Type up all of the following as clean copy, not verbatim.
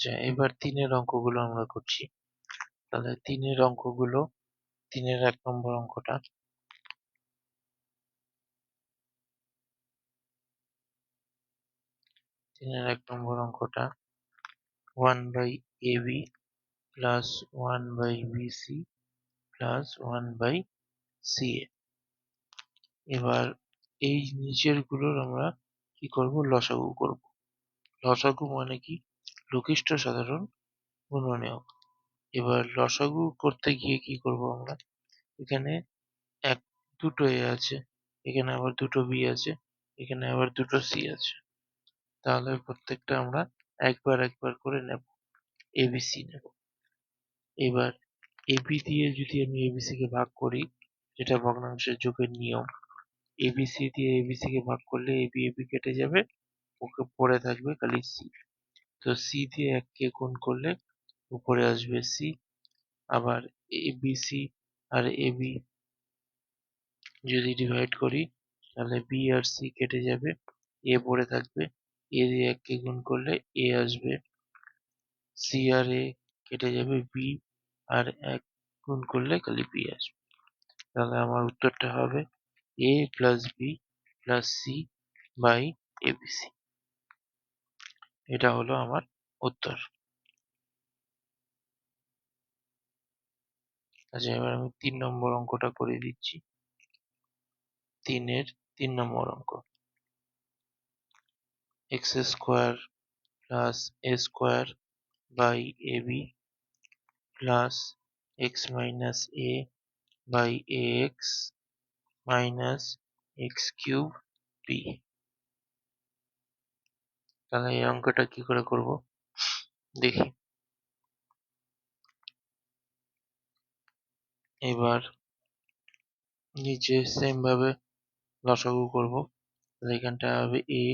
আচ্ছা, এবার 3 এর অঙ্কগুলো আমরা করছি। তাহলে 3 এর অঙ্কগুলো, 3 এর 1 নম্বর অঙ্কটা, 3 এর 1 নম্বর অঙ্কটা 1/ab plus 1/bc plus 1/ca। এবার এই নিচের গুলোর আমরা কি করব, লসাগু করব। লসাগু মানে কি, লঘিষ্ঠ সাধারণ গুণনীয়ক। এবার লসাগু করতে গিয়ে কি করব আমরা, এখানে দুটো এ আছে, এখানে আবার দুটো বি আছে, এখানে আবার দুটো সি আছে। তাহলে প্রত্যেকটা আমরা একবার একবার করে নেব, এবিসি নেব। এবার এবি দিয়ে যদি আমি এবিসি কে ভাগ করি, যেটা ভগ্নাংশের যোগের নিয়ম, এবিসি দিয়ে এবিসি কে ভাগ করলে এবি এবি কেটে যাবে, ওকে পড়ে থাকবে খালি সি। তো সি দিয়ে 1 কে গুণ করলে উপরে আসবে সি। আবার এবিসি আর এবি যদি ডিভাইড করি, তাহলে বি আর সি কেটে যাবে, এ পড়ে থাকবে, এ দিয়ে 1 কে গুণ করলে এ আসবে, সি আর এ কেটে যাবে, বি আর 1 গুণ করলে খালি বি আসবে। তাহলে আমার উত্তরটা হবে A plus B plus C by ABC. এটা হলো আমার উত্তর। আচ্ছা, এবার আমি 3 নম্বর অঙ্কটা করে দিচ্ছি। 3 এর 3 নম্বর অঙ্ক, x square plus A square by AB plus x minus A by x minus x cube B. তাহলে এই অঙ্কটা কি করে করব দেখি। এবার নিচে সেম ভাবে লসাগু করব। তাহলে এখানটা হবে এ,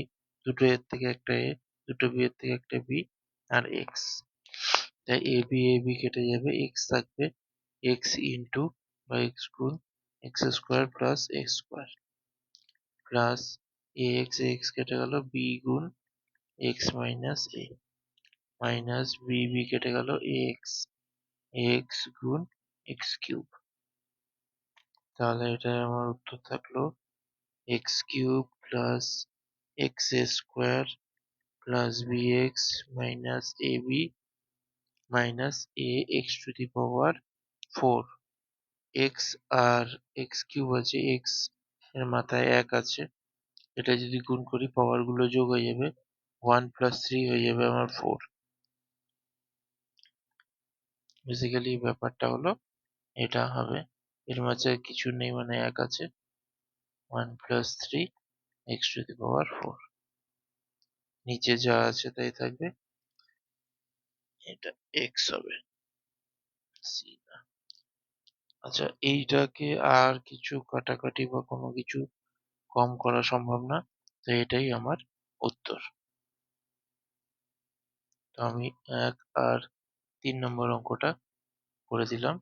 দুটো এর থেকে একটা এ, দুটো বি এর থেকে একটা বি আর এক্স। তাই এ বি কেটে যাবে, এক্স থাকবে, এক্স ইন্টু বা এক্স গুণ X square plus x square plus A X কেটে গেল, বি গুণ X minus A minus B কেটে গেল, এক্স গুণ এক্স কিউব। তাহলে এটা আমার উত্তর থাকলো x cube plus x square plus B x minus A B minus A x to the power 4। X আর এক্স কিউব আছে, এক্স এর মাথায় 1 আছে, এটা যদি গুণ করি পাওয়ার গুলো যোগ হয়ে যাবে, 1 প্লাস 3 হয়ে যাবে আমার 4। বেসিক্যালি ব্যাপারটা হলো এটা হবে, এর মাঝে কিছু নেই মানে 1 আছে, 1 plus 3 x to the power 4। নিচে যা আছে তাই থাকবে, এটা এক্স হবে, সি না। আচ্ছা, এইটাকে আর কিছু কাটাকাটি বা কোনো কিছু কম করা সম্ভব না, তো এটাই আমার উত্তর। তো আমি 1 আর 3 নম্বর অঙ্কটা করে দিলাম।